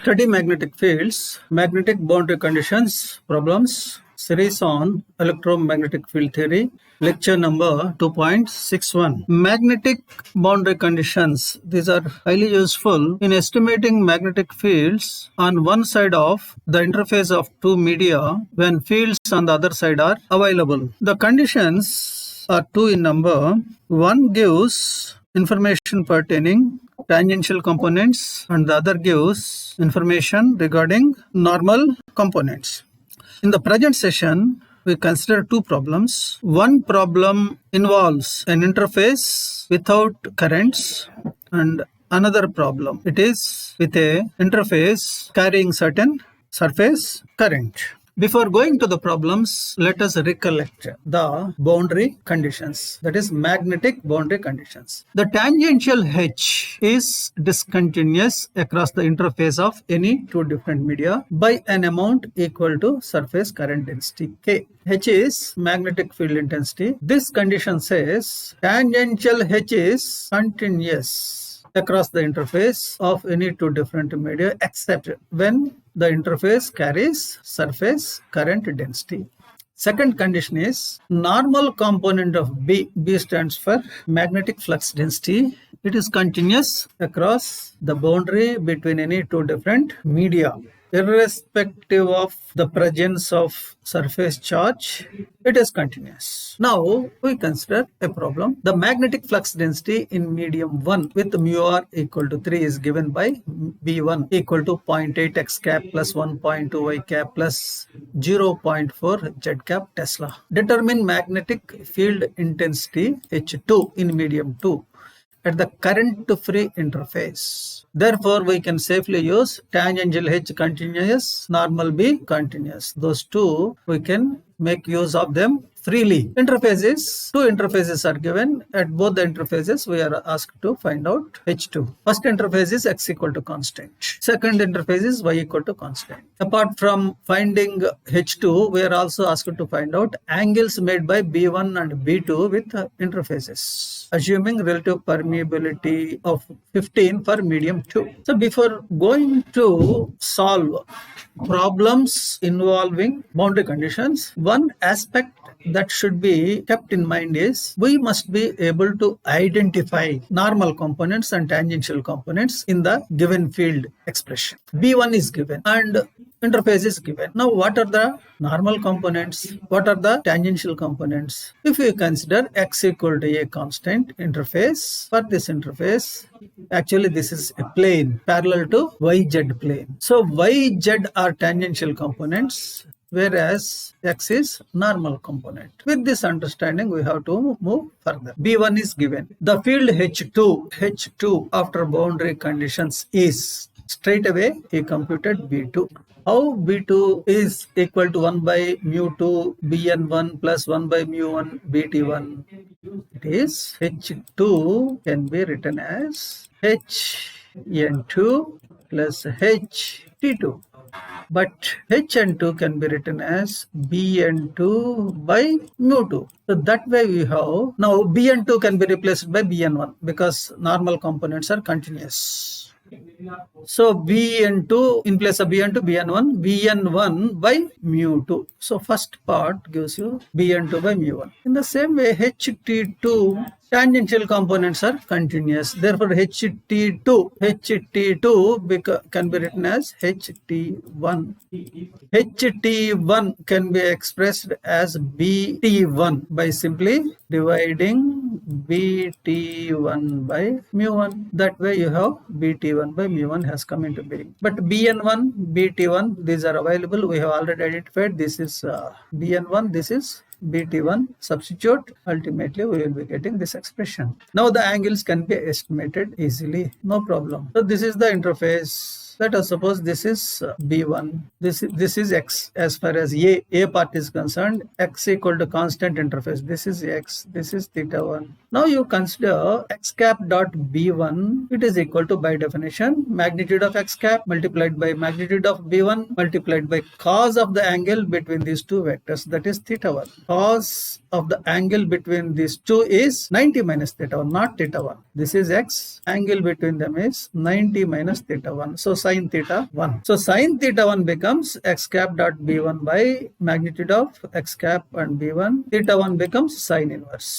Study magnetic fields, magnetic boundary conditions, problems, series on electromagnetic field theory, lecture number 2.61. Magnetic boundary conditions. These are highly useful in estimating magnetic fields on one side of the interface of two media when fields on the other side are available. The conditions are two in number. One gives information pertaining tangential components and the other gives information regarding normal components. In the present session, we consider two problems. One problem involves an interface without currents and another problem. It is with a interface carrying certain surface current. Before going to the problems, let us recollect the boundary conditions, that is magnetic boundary conditions. The tangential H is discontinuous across the interface of any two different media by an amount equal to surface current density K. H is magnetic field intensity. This condition says tangential H is continuous across the interface of any two different media except when the interface carries surface current density. Second condition is normal component of B. B stands for magnetic flux density. It is continuous across the boundary between any two different media. Irrespective of the presence of surface charge, it is continuous. Now, we consider a problem. The magnetic flux density in medium 1 with mu r equal to 3 is given by B1 equal to 0.8 x cap plus 1.2 y cap plus 0.4 z cap Tesla. Determine magnetic field intensity H2 in medium 2 at the current-free interface. Therefore, we can safely use tangential H continuous, normal B continuous. Those two, we can make use of them freely. Interfaces, two interfaces are given. At both the interfaces, we are asked to find out H2. First interface is x equal to constant. Second interface is y equal to constant. Apart from finding H2, we are also asked to find out angles made by B1 and B2 with interfaces, assuming relative permeability of 15 for medium 2. So before going to solve problems involving boundary conditions, one aspect that should be kept in mind is we must be able to identify normal components and tangential components in the given field expression. B1 is given and interface is given. Now, what are the normal components? What are the tangential components? If we consider x equal to a constant interface, for this interface, actually this is a plane parallel to YZ plane. So, YZ are tangential components, whereas x is normal component. With this understanding, we have to move further. B1 is given. The field H2 after boundary conditions is straight away he computed B2. How B2 is equal to 1 by mu2 Bn1 plus 1 by mu1 Bt1? It is H2 can be written as Hn2 plus Ht2. But Hn2 can be written as Bn2 by mu2. So that way we have, now Bn2 can be replaced by Bn1 because normal components are continuous. So Bn2 in place of Bn2, Bn1, Bn1 by mu2. So first part gives you Bn2 by mu1. In the same way, Ht2 tangential components are continuous. Therefore, Ht2 can be written as Ht1. Ht1 can be expressed as Bt1 by simply dividing Bt1 by mu1. That way you have Bt1 by mu1 has come into being. But Bn1, Bt1, these are available. We have already identified this is Bn1, this is Bt1. Substitute, ultimately we will be getting this expression. Now the angles can be estimated easily, no problem. So this is the interface. Let us suppose this is B1, this is x as far as a part is concerned, x equal to constant interface, this is x, this is theta 1. Now you consider x cap dot B1, it is equal to by definition magnitude of x cap multiplied by magnitude of B1 multiplied by cos of the angle between these two vectors, that is theta 1. Cos of the angle between these two is 90 minus theta 1, not theta 1. This is x, angle between them is 90 minus theta 1. So sine theta 1. So sine theta 1 becomes x cap dot b1 by magnitude of x cap and b1. Theta 1 becomes sine inverse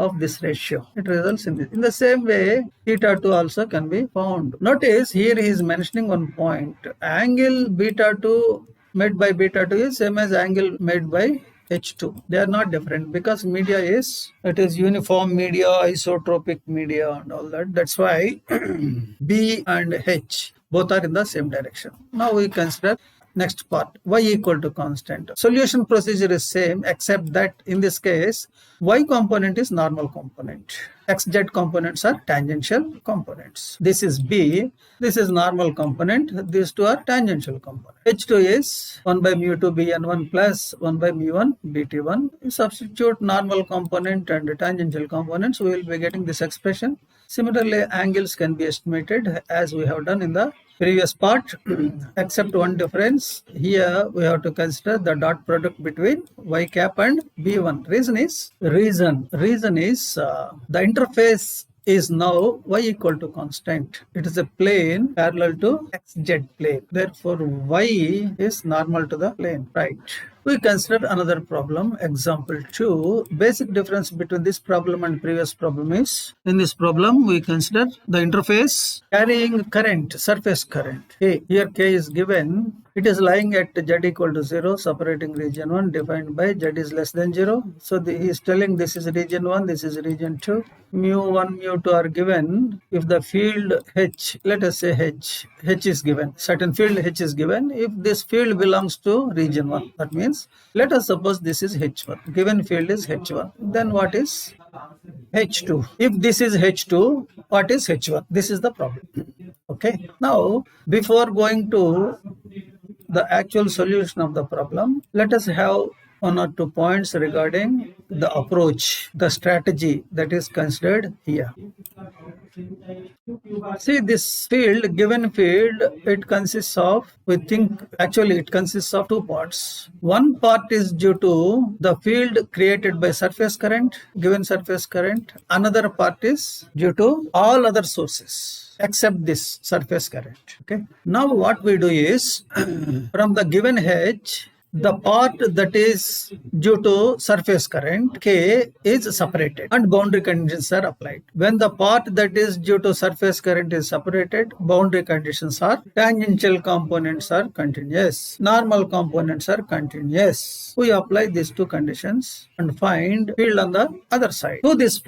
of this ratio. It results in this. In the same way, theta 2 also can be found. Notice here he is mentioning one point. Angle beta 2 made by beta 2 is same as angle made by H2. They are not different because media is, it is uniform media, isotropic media and all that. That's why B and H both are in the same direction. Now we consider next part, y equal to constant. Solution procedure is same except that in this case, y component is normal component. Xz components are tangential components. This is B, this is normal component, these two are tangential components. H2 is 1 by mu 2 Bn1 plus 1 by mu 1 Bt1. You substitute normal component and tangential components, we will be getting this expression. Similarly, angles can be estimated as we have done in the previous part, except one difference. Here we have to consider the dot product between y cap and b1. Reason is the interface is now y equal to constant. It is a plane parallel to xz plane. Therefore, y is normal to the plane, right? We consider another problem, example 2. Basic difference between this problem and previous problem is, in this problem we consider the interface carrying current, surface current. Here K is given. It is lying at z equal to 0, separating region 1 defined by z is less than 0. So he is telling this is region 1, this is region 2. Mu 1, mu 2 are given. If the field H, let us say H is given, certain field H is given. If this field belongs to region 1, that means let us suppose this is H1. Given field is H1. Then what is H2? If this is H2, what is H1? This is the problem. Okay. Now, before going to the actual solution of the problem, let us have 1 or 2 points regarding the approach, the strategy that is considered here. See this field, given field, it consists of, we think actually it consists of 2 parts. One part is due to the field created by surface current, given surface current. Another part is due to all other sources except this surface current. Okay. Now what we do is, from the given H, the part that is due to surface current K is separated and boundary conditions are applied. When the part that is due to surface current is separated, boundary conditions are tangential components are continuous, normal components are continuous. We apply these 2 conditions and find field on the other side. To this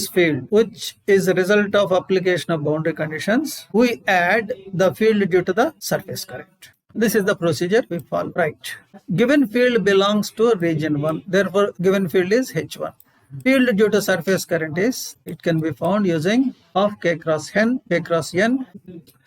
field, which is a result of application of boundary conditions, we add the field due to the surface current. This is the procedure we follow. Right. Given field belongs to region 1. Therefore, given field is H1. Field due to surface current is, it can be found using of K cross N. K cross N.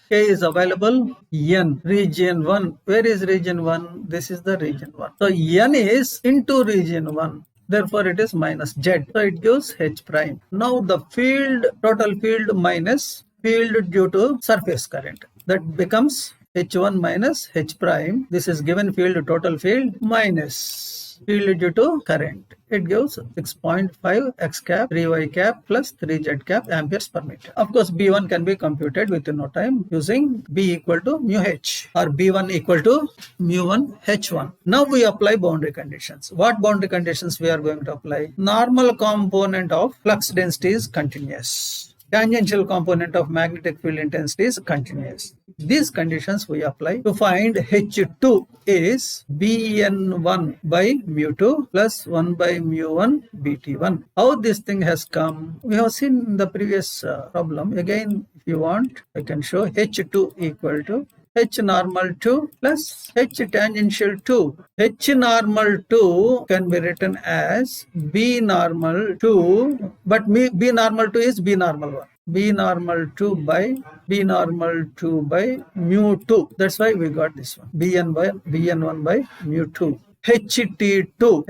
K is available. N. Region 1. Where is region 1? This is the region 1. So, N is into region 1. Therefore, it is minus Z. So, it gives H prime. Now, the field, total field minus field due to surface current. That becomes H1 minus H prime. This is given field, total field, minus field due to current. It gives 6.5 x cap 3y cap plus 3z cap amperes per meter. Of course, B1 can be computed within no time using B equal to mu H or B1 equal to mu1 H1. Now we apply boundary conditions. What boundary conditions we are going to apply? Normal component of flux density is continuous. Tangential component of magnetic field intensity is continuous. These conditions we apply to find H2 is Bn1 by mu2 plus 1 by mu1 Bt1. How this thing has come? We have seen in the previous problem. Again, if you want, I can show H2 equal to H normal 2 plus H tangential 2. H normal 2 can be written as B normal 2, but B normal 2 is B normal 1. B normal 2 by B normal 2 by mu 2. That's why we got this one. Bn1 by mu 2. HT2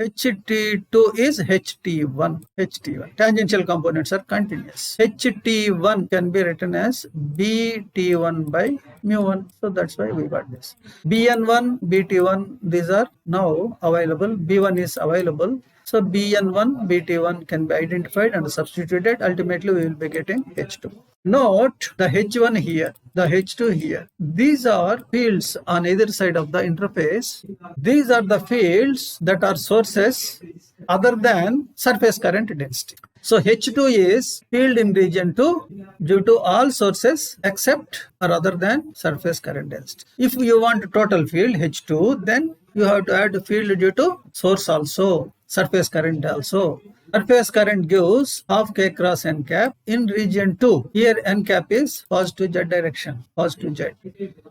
is HT1. Tangential components are continuous. HT1 can be written as BT1 by mu1. So that's why we got this. BN1, BT1, these are now available. B1 is available. So Bn1, Bt1 can be identified and substituted. Ultimately, we will be getting H2. Note the H1 here, the H2 here. These are fields on either side of the interface. These are the fields that are sources other than surface current density. So H2 is field in region 2 due to all sources except or other than surface current density. If you want total field H2, then you have to add field due to source also, surface current also. Surface current gives half K cross N cap in region 2. Here N cap is positive Z direction, positive Z.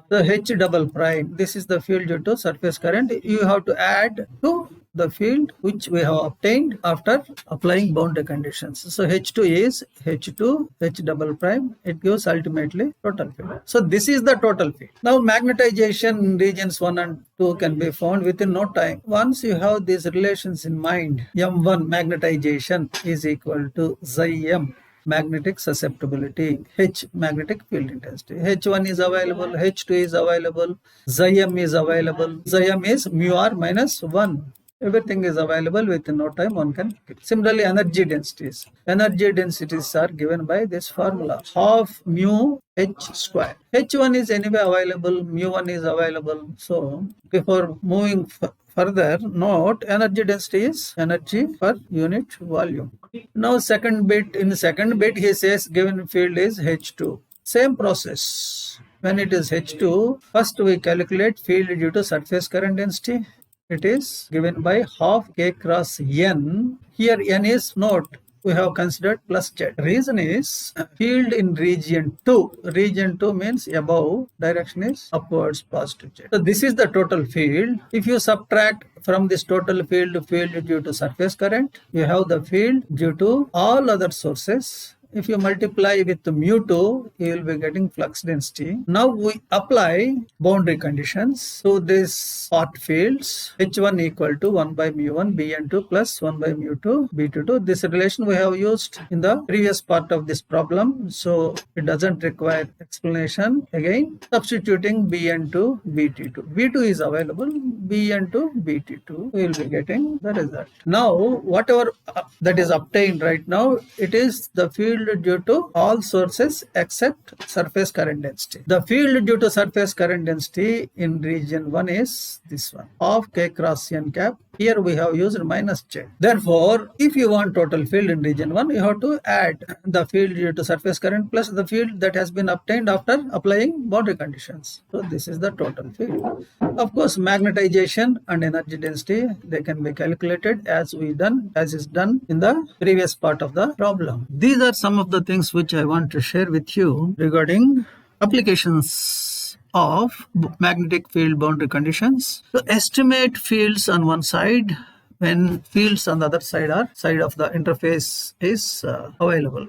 The H double prime, this is the field due to surface current. You have to add to the field which we have obtained after applying boundary conditions. So H2 is H2, H double prime. It gives ultimately total field. So this is the total field. Now magnetization in regions 1 and 2 can be found within no time. Once you have these relations in mind, M1 magnetization is equal to Xi M magnetic susceptibility, H magnetic field intensity. H1 is available, H2 is available, Xi M is available. Xi M is mu r minus 1. Everything is available within no time one can. Similarly, energy densities. Energy densities are given by this formula, half mu h square. H1 is anyway available, mu1 is available. So before moving further, note energy density is energy per unit volume. Now second bit, in the second bit he says given field is H2. Same process. When it is H2, first we calculate field due to surface current density. It is given by half K cross N. Here N is, note, we have considered plus Z. Reason is field in region 2. Region 2 means above, direction is upwards, positive Z. So this is the total field. If you subtract from this total field due to surface current, you have the field due to all other sources. If you multiply with mu2, you will be getting flux density. Now we apply boundary conditions to these part fields. H1 equal to 1 by mu1 Bn2 plus 1 by mu2 B22. This relation we have used in the previous part of this problem, so it doesn't require explanation. Again, substituting Bn2 Bt2. B2 is available, Bn2 Bt2. We will be getting the result. Now, whatever that is obtained right now, it is the field due to all sources except surface current density. The field due to surface current density in region 1 is this one, of K cross N cap. Here we have used minus J. Therefore, if you want total field in region 1, you have to add the field due to surface current plus the field that has been obtained after applying boundary conditions. So this is the total field. Of course, magnetization and energy density, they can be calculated as is done in the previous part of the problem. These are some of the things which I want to share with you regarding applications of magnetic field boundary conditions. To estimate fields on one side when fields on the other side of the interface is available.